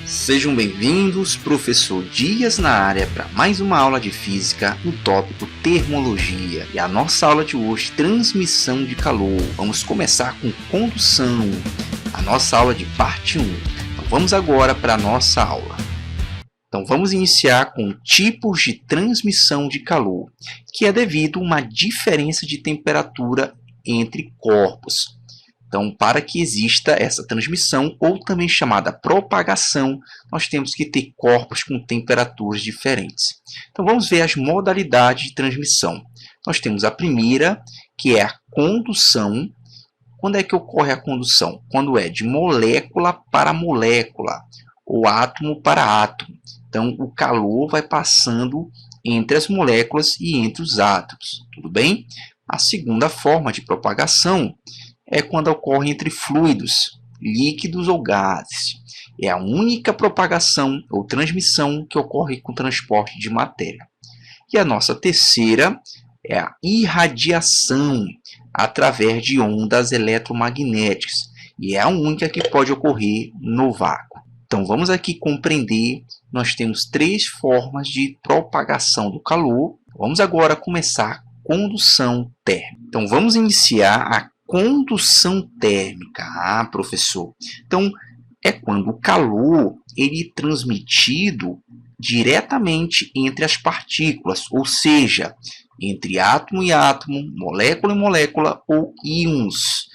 Sejam bem-vindos, professor Dias na área, para mais uma aula de física no tópico termologia. E a nossa aula de hoje, transmissão de calor. Vamos começar com condução, a nossa aula de parte 1. Então vamos agora para a nossa aula. Então vamos iniciar com tipos de transmissão de calor, que é devido a uma diferença de temperatura entre corpos. Então, para que exista essa transmissão, ou também chamada propagação, nós temos que ter corpos com temperaturas diferentes. Então, vamos ver as modalidades de transmissão. Nós temos a primeira, que é a condução. Quando é que ocorre a condução? Quando é de molécula para molécula, ou átomo para átomo. Então, o calor vai passando entre as moléculas e entre os átomos. Tudo bem? A segunda forma de propagação é quando ocorre entre fluidos, líquidos ou gases. É a única propagação ou transmissão que ocorre com o transporte de matéria. E a nossa terceira é a irradiação através de ondas eletromagnéticas. E é a única que pode ocorrer no vácuo. Então, vamos aqui compreender, nós temos três formas de propagação do calor. Vamos agora começar a condução térmica. Então, vamos iniciar a condução térmica. Professor, então é quando o calor ele é transmitido diretamente entre as partículas, ou seja, entre átomo e átomo, molécula e molécula ou íons.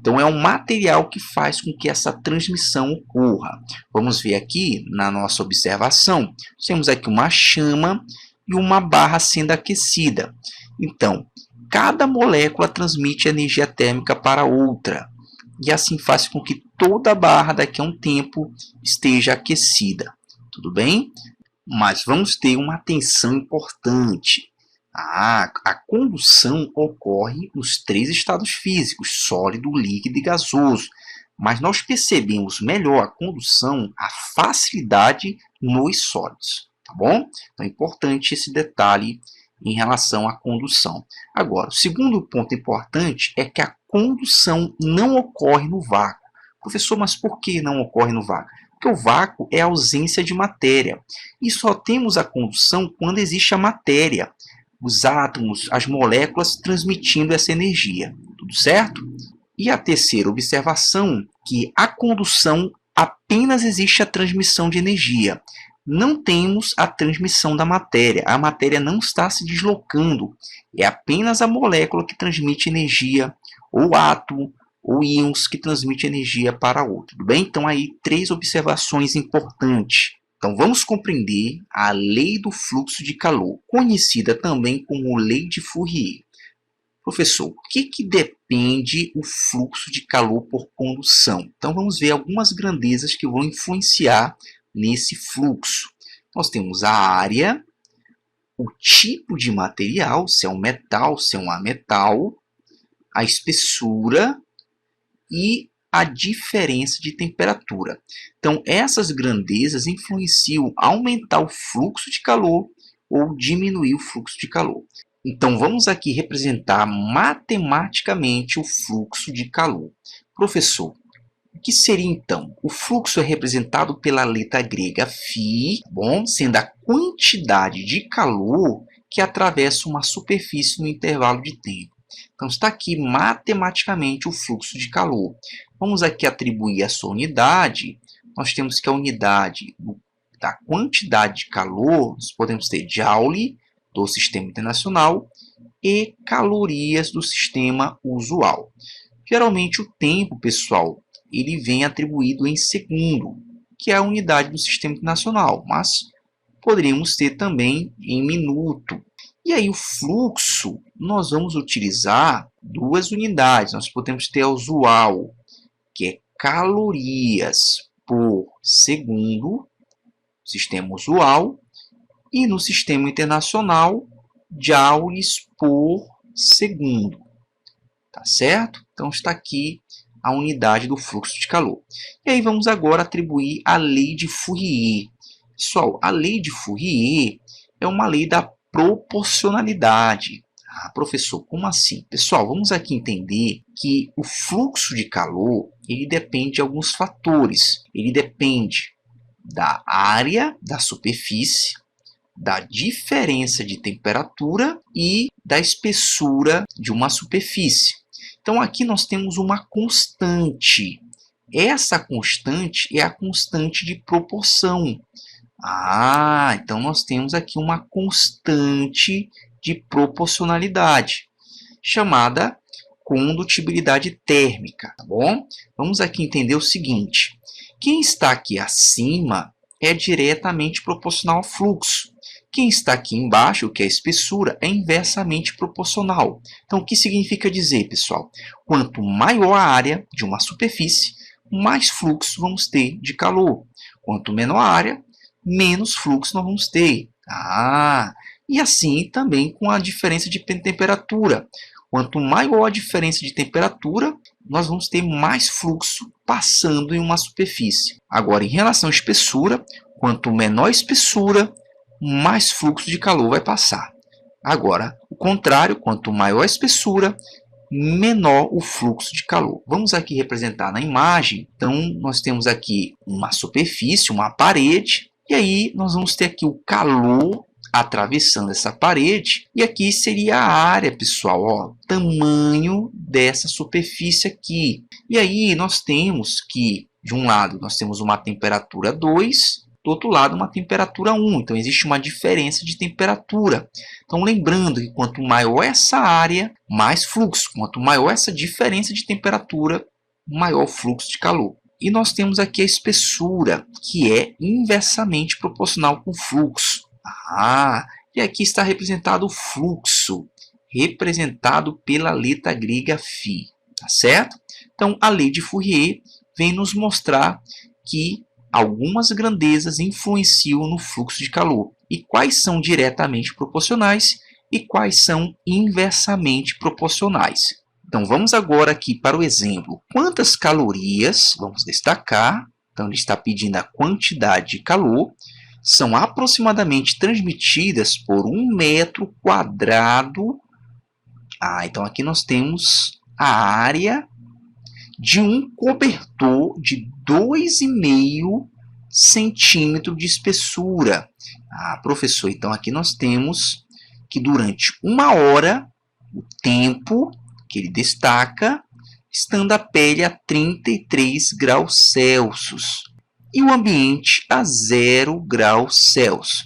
Então é um material que faz com que essa transmissão ocorra. Vamos ver aqui na nossa observação. Temos aqui uma chama e uma barra sendo aquecida. Então, cada molécula transmite energia térmica para outra, e assim faz com que toda a barra daqui a um tempo esteja aquecida. Tudo bem? Mas vamos ter uma atenção importante. A condução ocorre nos três estados físicos, sólido, líquido e gasoso. Mas nós percebemos melhor a condução, a facilidade nos sólidos. Tá bom? Então é importante esse detalhe em relação à condução. Agora, o segundo ponto importante é que a condução não ocorre no vácuo. Professor, mas por que não ocorre no vácuo? Porque o vácuo é a ausência de matéria. E só temos a condução quando existe a matéria, os átomos, as moléculas transmitindo essa energia. Tudo certo? E a terceira observação, que a condução apenas existe a transmissão de energia. Não temos a transmissão da matéria. A matéria não está se deslocando. É apenas a molécula que transmite energia, ou átomo, ou íons que transmite energia para outro. Tudo bem? Então, aí, três observações importantes. Então, vamos compreender a lei do fluxo de calor, conhecida também como lei de Fourier. Professor, o que depende o fluxo de calor por condução? Então, vamos ver algumas grandezas que vão influenciar nesse fluxo. Nós temos a área, o tipo de material, se é um metal, se é um ametal, a espessura e a diferença de temperatura. Então, essas grandezas influenciam aumentar o fluxo de calor ou diminuir o fluxo de calor. Então, vamos aqui representar matematicamente o fluxo de calor. Professor, o que seria, então? O fluxo é representado pela letra grega φ, sendo a quantidade de calor que atravessa uma superfície no intervalo de tempo. Então, está aqui matematicamente o fluxo de calor. Vamos aqui atribuir a sua unidade. Nós temos que a unidade da quantidade de calor, nós podemos ter Joule do sistema internacional e calorias do sistema usual. Geralmente, o tempo, pessoal, ele vem atribuído em segundo, que é a unidade do sistema internacional, mas poderíamos ter também em minuto. E aí o fluxo, nós vamos utilizar duas unidades. Nós podemos ter a usual, que é calorias por segundo, sistema usual, e no sistema internacional, joules por segundo. Tá certo? Então está aqui a unidade do fluxo de calor. E aí vamos agora atribuir a lei de Fourier. Pessoal, a lei de Fourier é uma lei da proporcionalidade. Ah, professor, como assim? Pessoal, vamos aqui entender que o fluxo de calor, ele depende de alguns fatores. Ele depende da área da superfície, da diferença de temperatura e da espessura de uma superfície. Então, aqui nós temos uma constante. Essa constante é a constante de proporção. Ah, então nós temos aqui uma constante de proporcionalidade, chamada condutibilidade térmica, tá bom? Vamos aqui entender o seguinte: quem está aqui acima é diretamente proporcional ao fluxo. Quem está aqui embaixo, que é a espessura, é inversamente proporcional. Então, o que significa dizer, pessoal? Quanto maior a área de uma superfície, mais fluxo vamos ter de calor. Quanto menor a área, menos fluxo nós vamos ter. E assim também com a diferença de temperatura. Quanto maior a diferença de temperatura, nós vamos ter mais fluxo passando em uma superfície. Agora, em relação à espessura, quanto menor a espessura, mais fluxo de calor vai passar. Agora, o contrário, quanto maior a espessura, menor o fluxo de calor. Vamos aqui representar na imagem. Então, nós temos aqui uma superfície, uma parede, e aí nós vamos ter aqui o calor atravessando essa parede, e aqui seria a área, pessoal, ó, tamanho dessa superfície aqui. E aí nós temos que, de um lado, nós temos uma temperatura 2, do outro lado, uma temperatura 1. Então, existe uma diferença de temperatura. Então, lembrando que quanto maior essa área, mais fluxo. Quanto maior essa diferença de temperatura, maior o fluxo de calor. E nós temos aqui a espessura, que é inversamente proporcional com o fluxo. E aqui está representado o fluxo, representado pela letra grega φ, tá certo? Então, a lei de Fourier vem nos mostrar que algumas grandezas influenciam no fluxo de calor, e quais são diretamente proporcionais e quais são inversamente proporcionais. Então, vamos agora aqui para o exemplo. Quantas calorias, vamos destacar, então ele está pedindo a quantidade de calor, são aproximadamente transmitidas por 1 metro quadrado. Então aqui nós temos a área de um cobertor de 2,5 centímetros de espessura. Professor, então aqui nós temos que durante 1 hora, o tempo que ele destaca, estando a pele a 33 graus Celsius e o ambiente a 0 graus Celsius.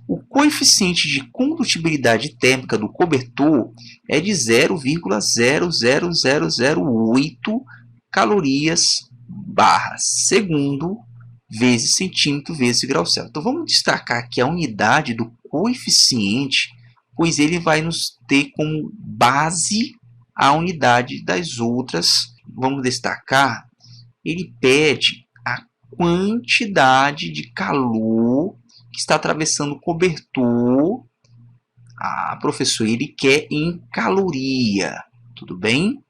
O coeficiente de condutibilidade térmica do cobertor é de 0,00008 calorias/segundo vezes centímetro vezes grau Celsius. Então, vamos destacar aqui a unidade do coeficiente, pois ele vai nos ter como base a unidade das outras. Vamos destacar, ele pede a quantidade de calor que está atravessando o cobertor. Professor, ele quer em caloria, tudo bem?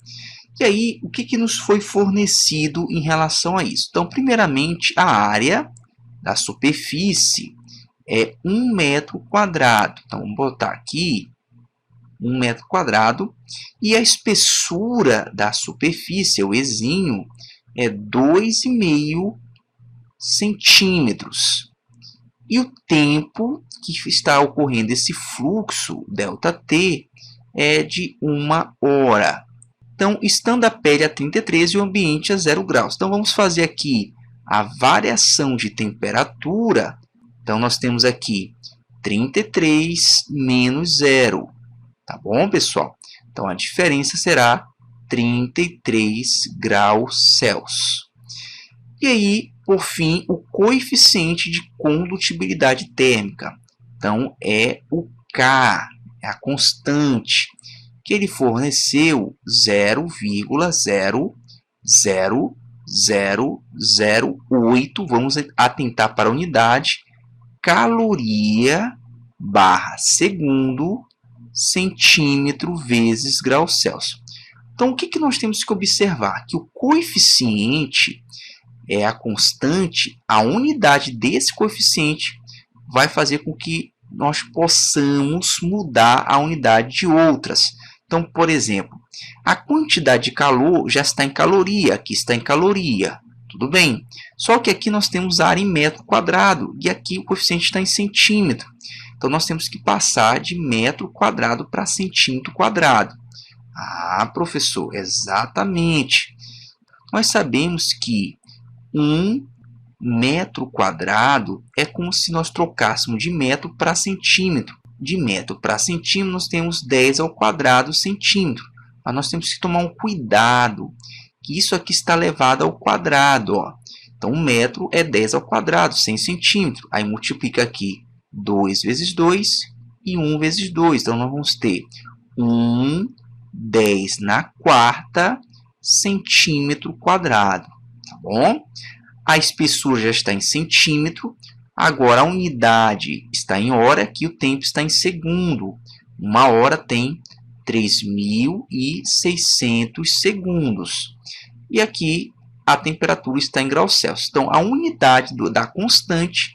E aí, o que nos foi fornecido em relação a isso? Então, primeiramente, a área da superfície é 1 metro quadrado. Então, vamos botar aqui 1 metro quadrado. E a espessura da superfície, o Ezinho, é 2,5 centímetros. E o tempo que está ocorrendo esse fluxo, ΔT, é de 1 hora. Então, estando a pele a 33 e o ambiente a 0 graus. Então, vamos fazer aqui a variação de temperatura. Então, nós temos aqui 33 menos 0. Tá bom, pessoal? Então, a diferença será 33 graus Celsius. E aí, por fim, o coeficiente de condutibilidade térmica. Então, é o K, é a constante, que ele forneceu 0,00008, vamos atentar para a unidade, caloria/segundo centímetro vezes grau Celsius. Então, o que nós temos que observar? Que o coeficiente é a constante, a unidade desse coeficiente vai fazer com que nós possamos mudar a unidade de outras. Então, por exemplo, a quantidade de calor já está em caloria, aqui está em caloria, tudo bem. Só que aqui nós temos área em metro quadrado e aqui o coeficiente está em centímetro. Então, nós temos que passar de metro quadrado para centímetro quadrado. Ah, professor, exatamente. Nós sabemos que 1 metro quadrado é como se nós trocássemos de metro para centímetro. De metro para centímetro, nós temos 10 ao quadrado centímetro. Mas nós temos que tomar um cuidado, que isso aqui está elevado ao quadrado. Ó. Então, 1 metro é 10 ao quadrado, 100 centímetros. Aí, multiplica aqui 2 vezes 2 e 1 vezes 2. Então, nós vamos ter 1, 10 na quarta, centímetro quadrado. Tá bom? A espessura já está em centímetro. Agora, a unidade está em hora, aqui o tempo está em segundo. 1 hora tem 3.600 segundos. E aqui a temperatura está em graus Celsius. Então, a unidade da constante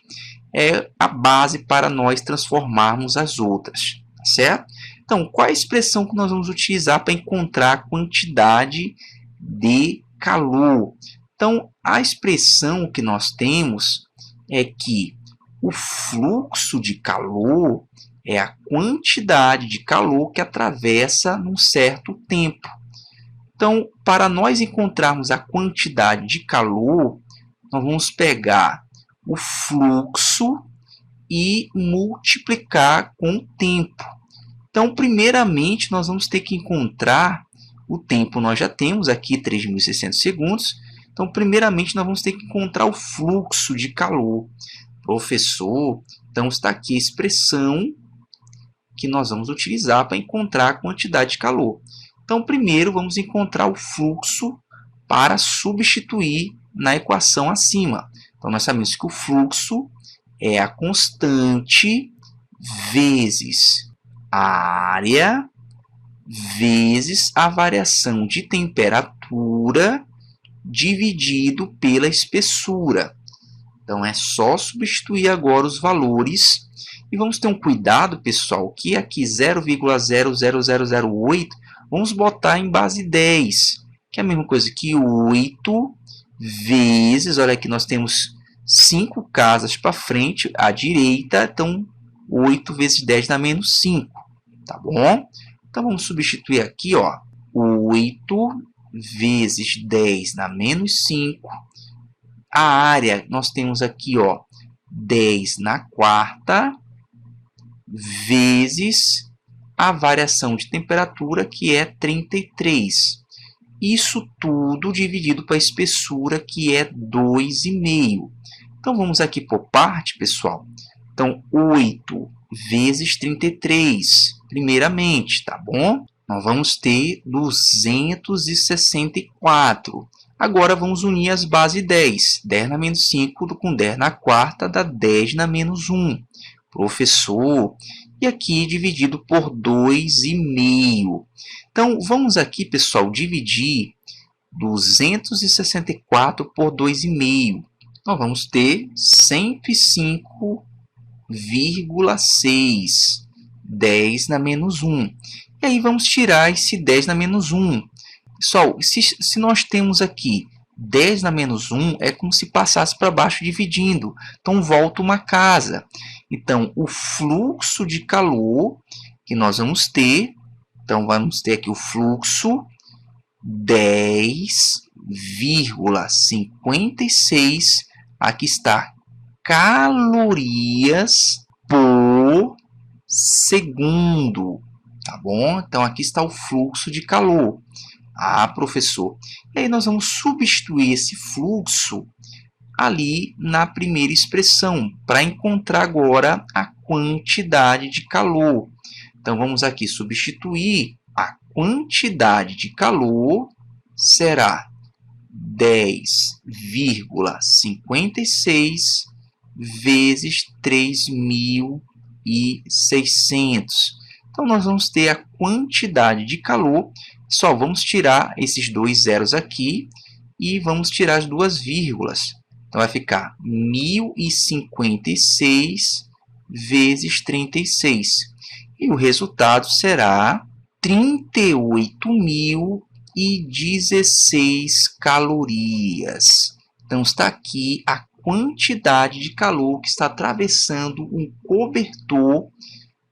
é a base para nós transformarmos as outras. Certo? Então, qual é a expressão que nós vamos utilizar para encontrar a quantidade de calor? Então, a expressão que nós temos é que o fluxo de calor é a quantidade de calor que atravessa num certo tempo. Então, para nós encontrarmos a quantidade de calor, nós vamos pegar o fluxo e multiplicar com o tempo. Então, primeiramente, nós vamos ter que encontrar o tempo. Nós já temos aqui 3.600 segundos. Então, primeiramente, nós vamos ter que encontrar o fluxo de calor. Professor, então está aqui a expressão que nós vamos utilizar para encontrar a quantidade de calor. Então, primeiro, vamos encontrar o fluxo para substituir na equação acima. Então, nós sabemos que o fluxo é a constante vezes a área vezes a variação de temperatura dividido pela espessura. Então, é só substituir agora os valores. E vamos ter um cuidado, pessoal, que aqui 0,00008, vamos botar em base 10, que é a mesma coisa que 8 vezes, olha aqui, nós temos 5 casas para frente, à direita, então 8 vezes 10 dá menos 5, tá bom? Então, vamos substituir aqui, ó, 8 vezes 10 dá menos 5. A área, nós temos aqui, ó, 10 na quarta, vezes a variação de temperatura, que é 33. Isso tudo dividido para a espessura, que é 2,5. Então, vamos aqui por parte, pessoal. Então, 8 vezes 33, primeiramente, tá bom? Nós vamos ter 264. Agora, vamos unir as bases 10. 10 na menos 5 com 10 na quarta dá 10 na menos 1. Professor, e aqui dividido por 2,5. Então, vamos aqui, pessoal, dividir 264 por 2,5. Nós vamos ter 105,6. 10 na menos 1. E aí, vamos tirar esse 10 na menos 1. Pessoal, se nós temos aqui 10 na menos 1, é como se passasse para baixo dividindo. Então, volta uma casa. Então, o fluxo de calor que nós vamos ter, então, vamos ter aqui o fluxo 10,56, aqui está, calorias por segundo. Tá bom? Então, aqui está o fluxo de calor. Ah, professor. E aí nós vamos substituir esse fluxo ali na primeira expressão, para encontrar agora a quantidade de calor. Então, vamos aqui substituir. A quantidade de calor será 10,56 vezes 3.600. Então, nós vamos ter a quantidade de calor. Só vamos tirar esses dois zeros aqui e vamos tirar as duas vírgulas. Então, vai ficar 1.056 vezes 36. E o resultado será 38.016 calorias. Então, está aqui a quantidade de calor que está atravessando um cobertor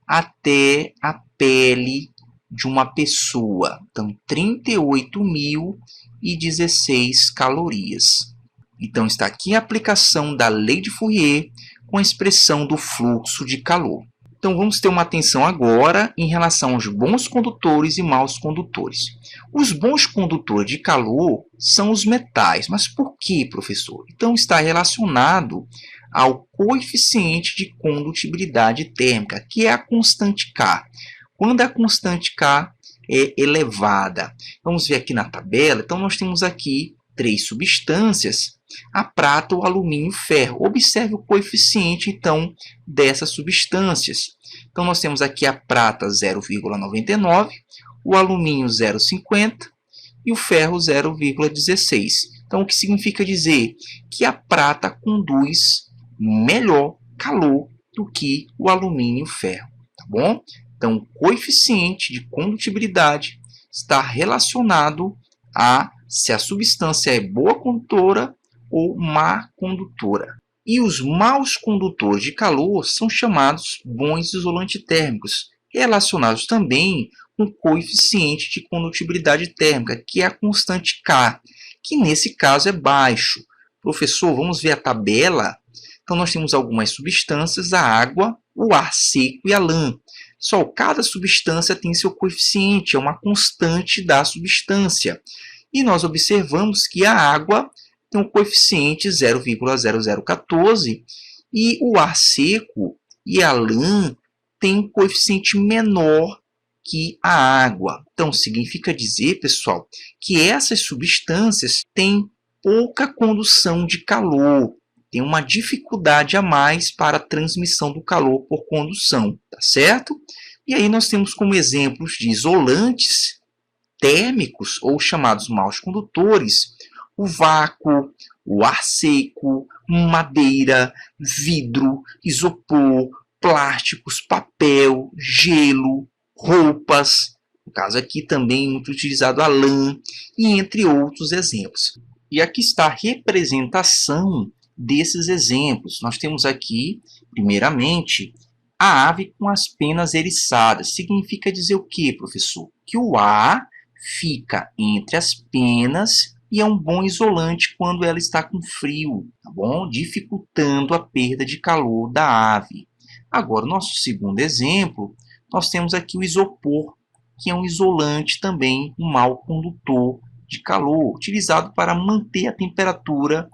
até a pele de uma pessoa. Então, 38.016 calorias. Então, está aqui a aplicação da lei de Fourier com a expressão do fluxo de calor. Então, vamos ter uma atenção agora em relação aos bons condutores e maus condutores. Os bons condutores de calor são os metais. Mas por quê, professor? Então, está relacionado ao coeficiente de condutibilidade térmica, que é a constante K. Quando a constante K é elevada. Vamos ver aqui na tabela. Então, nós temos aqui 3 substâncias: a prata, o alumínio e o ferro. Observe o coeficiente, então, dessas substâncias. Então, nós temos aqui a prata 0,99, o alumínio 0,50 e o ferro 0,16. Então, o que significa dizer? Que a prata conduz melhor calor do que o alumínio e o ferro. Tá bom? Então, o coeficiente de condutibilidade está relacionado a se a substância é boa condutora ou má condutora. E os maus condutores de calor são chamados bons isolantes térmicos, relacionados também com o coeficiente de condutibilidade térmica, que é a constante K, que nesse caso é baixo. Professor, vamos ver a tabela? Então, nós temos algumas substâncias: a água, o ar seco e a lã. Só cada substância tem seu coeficiente, é uma constante da substância. E nós observamos que a água tem um coeficiente 0,0014 e o ar seco e a lã têm um coeficiente menor que a água. Então, significa dizer, pessoal, que essas substâncias têm pouca condução de calor, tem uma dificuldade a mais para a transmissão do calor por condução, tá certo? E aí nós temos como exemplos de isolantes térmicos, ou chamados maus condutores, o vácuo, o ar seco, madeira, vidro, isopor, plásticos, papel, gelo, roupas, no caso aqui também muito utilizado a lã, e entre outros exemplos. E aqui está a representação desses exemplos. Nós temos aqui, primeiramente, a ave com as penas eriçadas. Significa dizer o quê, professor? Que o ar fica entre as penas e é um bom isolante quando ela está com frio, tá bom? Dificultando a perda de calor da ave. Agora, nosso segundo exemplo, nós temos aqui o isopor, que é um isolante também, um mau condutor de calor, utilizado para manter a temperatura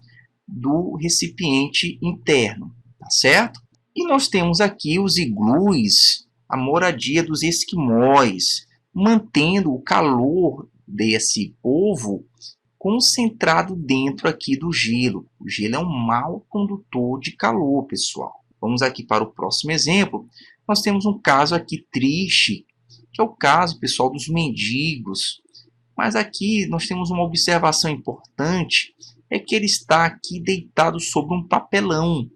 do recipiente interno, tá certo? E nós temos aqui os iglus, a moradia dos esquimós, mantendo o calor desse povo concentrado dentro aqui do gelo. O gelo é um mau condutor de calor, pessoal. Vamos aqui para o próximo exemplo. Nós temos um caso aqui triste, que é o caso, pessoal, dos mendigos. Mas aqui nós temos uma observação importante, é que ele está aqui deitado sobre um papelão.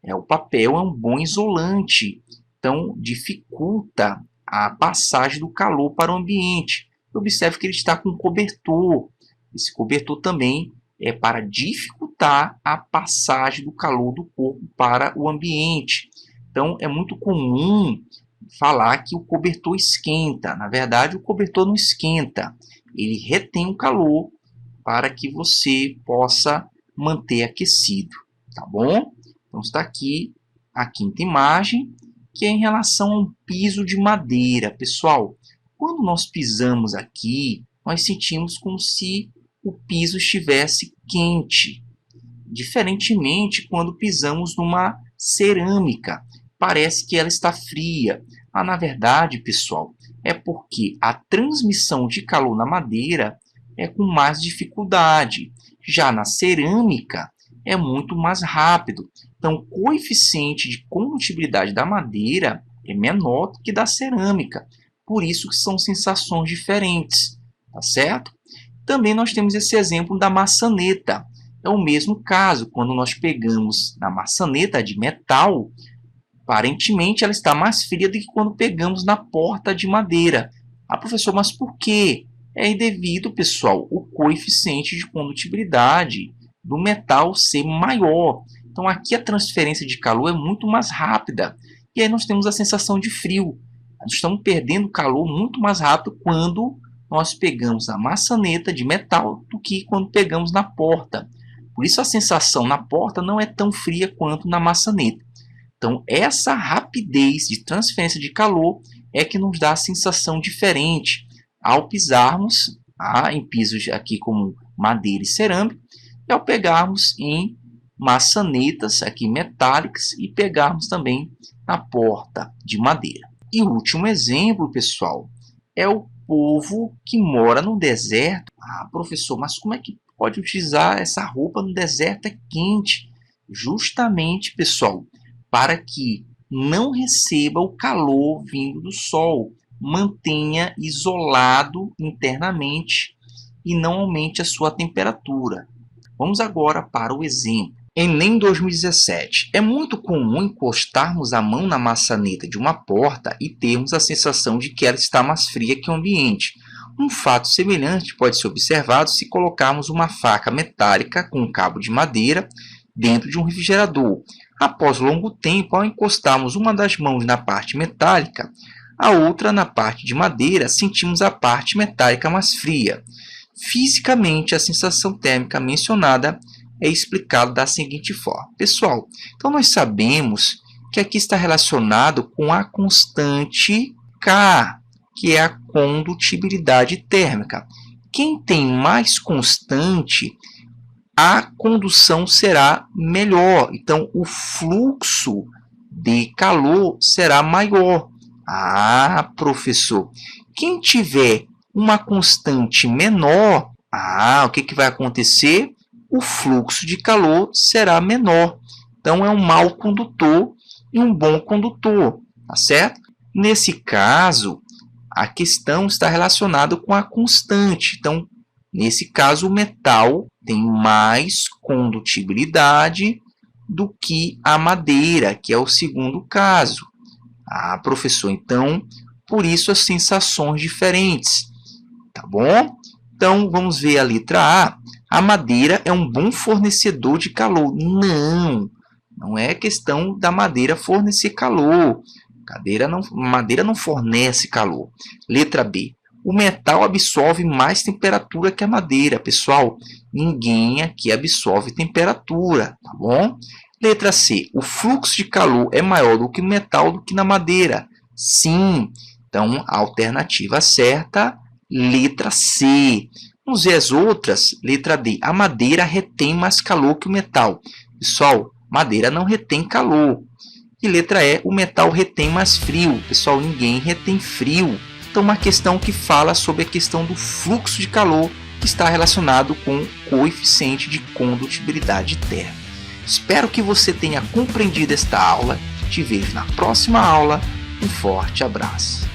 O papel é um bom isolante, então dificulta a passagem do calor para o ambiente. Observe que ele está com um cobertor. Esse cobertor também é para dificultar a passagem do calor do corpo para o ambiente. Então, é muito comum falar que o cobertor esquenta. Na verdade, o cobertor não esquenta. Ele retém o calor para que você possa manter aquecido, tá bom? Então, está aqui a quinta imagem, que é em relação a um piso de madeira. Pessoal, quando nós pisamos aqui, nós sentimos como se o piso estivesse quente. Diferentemente, quando pisamos numa cerâmica, parece que ela está fria. Mas, na verdade, pessoal, é porque a transmissão de calor na madeira é com mais dificuldade. Já na cerâmica, é muito mais rápido. Então, o coeficiente de condutibilidade da madeira é menor do que da cerâmica. Por isso que são sensações diferentes, tá certo? Também nós temos esse exemplo da maçaneta. É o mesmo caso, quando nós pegamos na maçaneta de metal, Aparentemente ela está mais fria do que quando pegamos na porta de madeira. Ah, professor, mas por quê? É devido, pessoal, o coeficiente de condutibilidade do metal ser maior. Então aqui a transferência de calor é muito mais rápida. E aí nós temos a sensação de frio. Nós estamos perdendo calor muito mais rápido quando nós pegamos a maçaneta de metal do que quando pegamos na porta. Por isso a sensação na porta não é tão fria quanto na maçaneta. Então essa rapidez de transferência de calor é que nos dá a sensação diferente ao pisarmos em pisos aqui como madeira e cerâmica e ao pegarmos em maçanetas aqui metálicas e pegarmos também na porta de madeira. E o último exemplo, pessoal, é o povo que mora no deserto. Ah, professor, mas como é que pode utilizar essa roupa no deserto? É quente. Justamente, pessoal, para que não receba o calor vindo do sol, mantenha isolado internamente e não aumente a sua temperatura. Vamos agora para o exemplo. Enem 2017. É muito comum encostarmos a mão na maçaneta de uma porta e termos a sensação de que ela está mais fria que o ambiente. Um fato semelhante pode ser observado se colocarmos uma faca metálica com um cabo de madeira dentro de um refrigerador. Após longo tempo, ao encostarmos uma das mãos na parte metálica, a outra na parte de madeira, sentimos a parte metálica mais fria. Fisicamente, a sensação térmica mencionada é explicada da seguinte forma. Pessoal, então nós sabemos que aqui está relacionado com a constante K, que é a condutibilidade térmica. Quem tem mais constante, a condução será melhor. Então, o fluxo de calor será maior. Ah, professor, quem tiver uma constante menor, o que vai acontecer? O fluxo de calor será menor. Então, é um mau condutor e um bom condutor, tá certo? Nesse caso, a questão está relacionada com a constante. Então, nesse caso, o metal tem mais condutibilidade do que a madeira, que é o segundo caso. Ah, professor, então, por isso as sensações diferentes, tá bom? Então, vamos ver a letra A. A madeira é um bom fornecedor de calor. Não é questão da madeira fornecer calor. Madeira não fornece calor. Letra B. O metal absorve mais temperatura que a madeira. Pessoal, ninguém aqui absorve temperatura, tá bom? Letra C. O fluxo de calor é maior do que no metal do que na madeira. Sim. Então, a alternativa certa, letra C. Vamos ver as outras. Letra D. A madeira retém mais calor que o metal. Pessoal, madeira não retém calor. E letra E. O metal retém mais frio. Pessoal, ninguém retém frio. Então, uma questão que fala sobre a questão do fluxo de calor que está relacionado com o coeficiente de condutibilidade térmica. Espero que você tenha compreendido esta aula. Te vejo na próxima aula. Um forte abraço.